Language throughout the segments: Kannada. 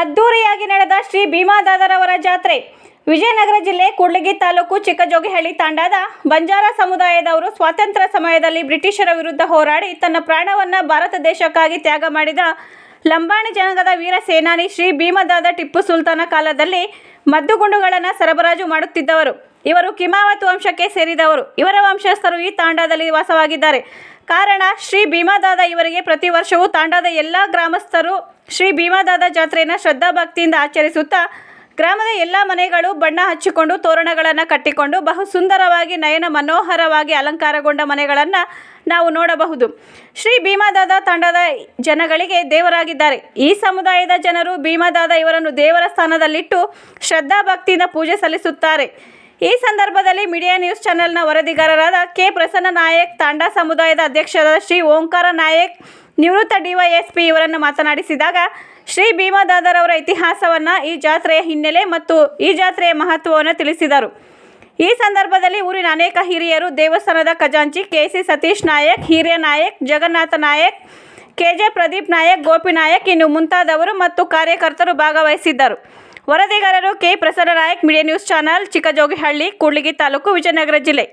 ಅದ್ದೂರಿಯಾಗಿ ನಡೆದ ಶ್ರೀ ಭೀಮಾದಾದರವರ ಜಾತ್ರೆ. ವಿಜಯನಗರ ಜಿಲ್ಲೆ ಕೂಡ್ಲಿಗಿ ತಾಲೂಕು ಚಿಕ್ಕಜೋಗಿಹಳ್ಳಿ ತಾಂಡಾದ ಬಂಜಾರ ಸಮುದಾಯದವರು ಸ್ವಾತಂತ್ರ್ಯ ಸಮಯದಲ್ಲಿ ಬ್ರಿಟಿಷರ ವಿರುದ್ಧ ಹೋರಾಡಿ ತನ್ನ ಪ್ರಾಣವನ್ನು ಭಾರತ ದೇಶಕ್ಕಾಗಿ ತ್ಯಾಗ ಮಾಡಿದ ಲಂಬಾಣಿ ಜನಾಂಗದ ವೀರ ಸೇನಾನಿ ಶ್ರೀ ಭೀಮದಾದ ಟಿಪ್ಪು ಸುಲ್ತಾನ ಕಾಲದಲ್ಲಿ ಮದ್ದುಗುಂಡುಗಳನ್ನು ಸರಬರಾಜು ಮಾಡುತ್ತಿದ್ದವರು. ಇವರು ಕಿಮಾವತ್ ವಂಶಕ್ಕೆ ಸೇರಿದವರು. ಇವರ ವಂಶಸ್ಥರು ಈ ತಾಂಡಾದಲ್ಲಿ ವಾಸವಾಗಿದ್ದಾರೆ. ಕಾರಣ ಶ್ರೀ ಭೀಮದಾದ ಇವರಿಗೆ ಪ್ರತಿ ವರ್ಷವೂ ತಾಂಡಾದ ಎಲ್ಲ ಗ್ರಾಮಸ್ಥರು ಶ್ರೀ ಭೀಮದಾದ ಜಾತ್ರೆಯನ್ನು ಶ್ರದ್ಧಾಭಕ್ತಿಯಿಂದ ಆಚರಿಸುತ್ತಾ ಗ್ರಾಮದ ಎಲ್ಲ ಮನೆಗಳು ಬಣ್ಣ ಹಚ್ಚಿಕೊಂಡು ತೋರಣಗಳನ್ನು ಕಟ್ಟಿಕೊಂಡು ಬಹು ಸುಂದರವಾಗಿ ನಯನ ಮನೋಹರವಾಗಿ ಅಲಂಕಾರಗೊಂಡ ಮನೆಗಳನ್ನು ನಾವು ನೋಡಬಹುದು. ಶ್ರೀ ಭೀಮದಾದ ತಾಂಡಾದ ಜನಗಳಿಗೆ ದೇವರಾಗಿದ್ದಾರೆ. ಈ ಸಮುದಾಯದ ಜನರು ಭೀಮದಾದ ಇವರನ್ನು ದೇವರ ಸ್ಥಾನದಲ್ಲಿಟ್ಟು ಶ್ರದ್ಧಾಭಕ್ತಿಯಿಂದ ಪೂಜೆ ಸಲ್ಲಿಸುತ್ತಾರೆ. ಈ ಸಂದರ್ಭದಲ್ಲಿ ಮೀಡಿಯಾ ನ್ಯೂಸ್ ಚಾನೆಲ್ನ ವರದಿಗಾರರಾದ ಕೆ ಪ್ರಸನ್ನ ನಾಯಕ್, ತಾಂಡಾ ಸಮುದಾಯದ ಅಧ್ಯಕ್ಷರಾದ ಶ್ರೀ ಓಂಕಾರ ನಾಯಕ್, ನಿವೃತ್ತ ಡಿವೈಎಸ್ಪಿ ಇವರನ್ನು ಮಾತನಾಡಿಸಿದಾಗ ಶ್ರೀ ಭೀಮದಾದರವರ ಇತಿಹಾಸವನ್ನು, ಈ ಜಾತ್ರೆಯ ಹಿನ್ನೆಲೆ ಮತ್ತು ಈ ಜಾತ್ರೆಯ ಮಹತ್ವವನ್ನು ತಿಳಿಸಿದರು. ಈ ಸಂದರ್ಭದಲ್ಲಿ ಊರಿನ ಅನೇಕ ಹಿರಿಯರು, ದೇವಸ್ಥಾನದ ಖಜಾಂಚಿ ಕೆ.ಸಿ. ಸತೀಶ್ ನಾಯಕ್, ಹಿರಿಯ ನಾಯಕ್ ಜಗನ್ನಾಥ ನಾಯಕ್, ಕೆ.ಜೆ. ಪ್ರದೀಪ್ ನಾಯಕ್, ಗೋಪಿ ನಾಯಕ್ ಇನ್ನು ಮುಂತಾದವರು ಮತ್ತು ಕಾರ್ಯಕರ್ತರು ಭಾಗವಹಿಸಿದ್ದರು. ವರದಿಗಾರರು K Prasanna Nayak, media news channel, Chikkajogihalli, Kudligi taluk, Vijayanagara ಜಿಲ್ಲೆ.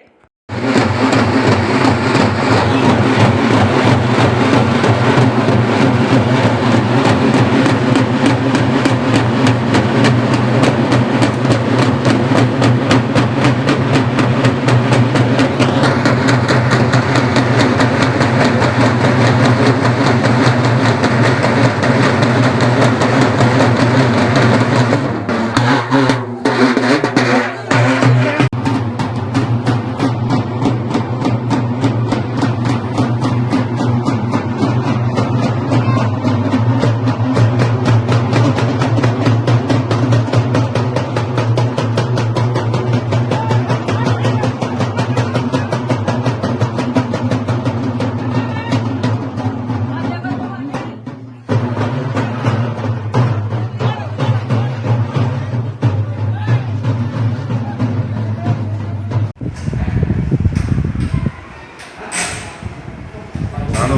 ನಾನು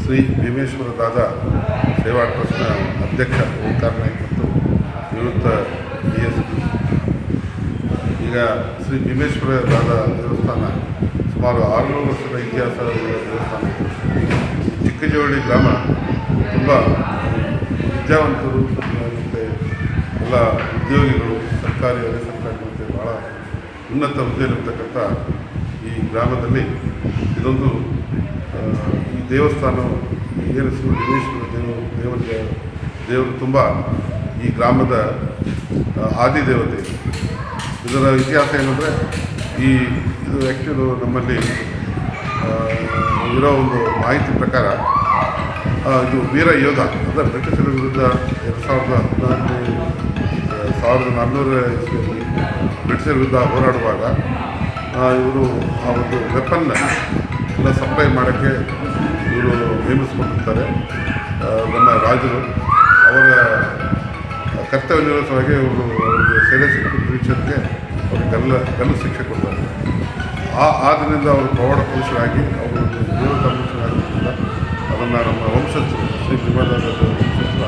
ಶ್ರೀ ಭೀಮೇಶ್ವರ ದಾದ ಸೇವಾ ಟ್ರಸ್ಟ್ನ ಅಧ್ಯಕ್ಷ ಓಂಕಾರ ನಾಯ್ಕ್ ಮತ್ತು ನಿವೃತ್ತ DSP. ಈಗ ಶ್ರೀ ಭೀಮೇಶ್ವರ ದಾದ ದೇವಸ್ಥಾನ ಸುಮಾರು 600 ವರ್ಷದ ಇತಿಹಾಸದ ದೇವಸ್ಥಾನ. ಚಿಕ್ಕಜೋಳಿ ಗ್ರಾಮ ತುಂಬ ವಿದ್ಯಾವಂತರು ಮತ್ತು ಎಲ್ಲ ಉದ್ಯೋಗಿಗಳು, ಸರ್ಕಾರಿ ಅರೆ ಸರ್ಕಾರಿ ಮತ್ತು ಭಾಳ ಉನ್ನತ ಹುದ್ದೆಯಲ್ಲಿರ್ತಕ್ಕಂಥ ಈ ಗ್ರಾಮದಲ್ಲಿ ಇದೊಂದು ಈ ದೇವಸ್ಥಾನ ಏನು ಶ್ರೀ ಭೀಮೇಶ್ವರ ದೇವರು ತುಂಬ ಈ ಗ್ರಾಮದ ಆದಿದೇವತೆ. ಇದರ ಇತಿಹಾಸ ಏನಂದರೆ ಇದು ಆ್ಯಕ್ಚುಲಿ ನಮ್ಮಲ್ಲಿ ಇರೋ ಒಂದು ಮಾಹಿತಿ ಪ್ರಕಾರ ಇದು ವೀರ ಯೋಧ ಅಂದರೆ ಬ್ರಿಟಿಷರ ವಿರುದ್ಧ 1400 ಇಸ್ವಿಯಲ್ಲಿ ಬ್ರಿಟಿಷರ ವಿರುದ್ಧ ಹೋರಾಡುವಾಗ ಇವರು ಆ ಒಂದು ವೆಪನ್ನ ಎಲ್ಲ ಸಪ್ಲೈ ಮಾಡೋಕ್ಕೆ ಇವರು ನೇಮಿಸ್ಕೊಂಡಿರ್ತಾರೆ. ನಮ್ಮ ರಾಜರು ಅವರ ಕರ್ತವ್ಯ ನಿರ್ವಹಿಸುವಾಗೆ ಅವರಿಗೆ ಸೆರೆ ಸಿಕ್ಕು ಬ್ರಿಟಿಷರಿಗೆ ಅವ್ರಿಗೆ ಗಲ್ಲು ಶಿಕ್ಷೆ ಕೊಡ್ತಾರೆ. ಆ ದಿನದಿಂದ ಅವರು ಪ್ರೌಢ ಪುರುಷರಾಗಿ ಅವರು ಒಂದು ದೇವತ ಪುರುಷರಾಗಿದ್ದರಿಂದ ಅದನ್ನು ನಮ್ಮ ವಂಶಸ್ಥರು ಶ್ರೀ ಭೀಮದಾದ ವಂಶಸ್ಥರು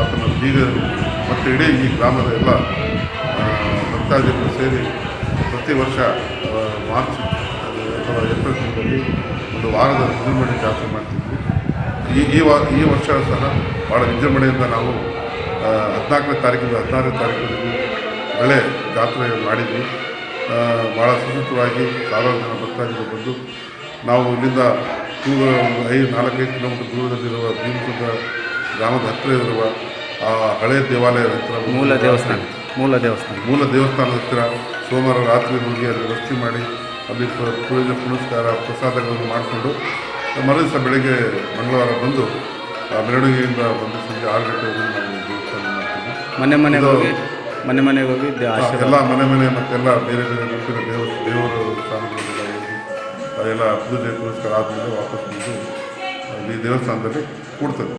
ಆತನ ಬೀಗರು ಮತ್ತು ಇಡೀ ಈ ಗ್ರಾಮದ ಎಲ್ಲ ಭಕ್ತಾದಿಗಳು ಸೇರಿ ಪ್ರತಿ ವರ್ಷ ಮಾರ್ಚ್ ಅಥವಾ ಏಪ್ರಿಲ್ ತಿಂಗಳಲ್ಲಿ ಒಂದು ವಾರದ ವಿಜೃಂಭಣೆ ಜಾತ್ರೆ ಮಾಡ್ತಿದ್ವಿ. ಈ ವರ್ಷ ಸಹ ಭಾಳ ವಿಜೃಂಭಣೆಯಿಂದ ನಾವು 14ನೇ ತಾರೀಕಿಂದ 16ನೇ ತಾರೀಕಿನಲ್ಲಿ ಬೆಳೆ ಜಾತ್ರೆ ಮಾಡಿದ್ವಿ. ಭಾಳ ಸುಸೂತ್ರವಾಗಿ ಸಾವಿರಾರು ಜನ ಭಕ್ತಾದಿಗಳು ಬಂದು ನಾವು ಇಲ್ಲಿಂದ ಒಂದು 4-5 ಕಿಲೋಮೀಟರ್ ದೂರದಲ್ಲಿರುವ ಭೀಮಸುಂದ ಗ್ರಾಮದ ಹತ್ತಿರ ಇರುವ ಆ ಹಳೆಯ ದೇವಾಲಯದ ಹತ್ತಿರ ಮೂಲ ದೇವಸ್ಥಾನದ ಹತ್ತಿರ ಸೋಮವಾರ ರಾತ್ರಿ ಹೋಗಿ ಅಲ್ಲಿ ವ್ಯವಸ್ಥೆ ಮಾಡಿ ಅಲ್ಲಿ ಪೂಜೆ ಪುನಸ್ಕಾರ ಪ್ರಸಾದಗಳನ್ನು ಮಾಡಿಕೊಂಡು ಮರುದಿವಸ ಬೆಳಗ್ಗೆ ಮಂಗಳವಾರ ಬಂದು ಮೆರವಣಿಗೆಯಿಂದ ಬಂದು ಸಂಜೆ 6 ಗಂಟೆವರೆಗೂ ನಾವು ದೇವಸ್ಥಾನ ಮಾಡ್ತೀವಿ. ಮನೆಗೆ ಹೋಗಿ ಎಲ್ಲ ಮನೆ ಮತ್ತೆಲ್ಲ ಬೇರೆ ಗುಂಪಿನ ದೇವರು ಸ್ಥಾನಗಳೆಲ್ಲ ಹೋಗಿ ಅದೆಲ್ಲ ಪೂಜೆ ಪುನಸ್ಕಾರ ಆದಮೇಲೆ ವಾಪಸ್ ಬಂದು ಈ ದೇವಸ್ಥಾನದಲ್ಲಿ ಕೂಡ್ತದೆ.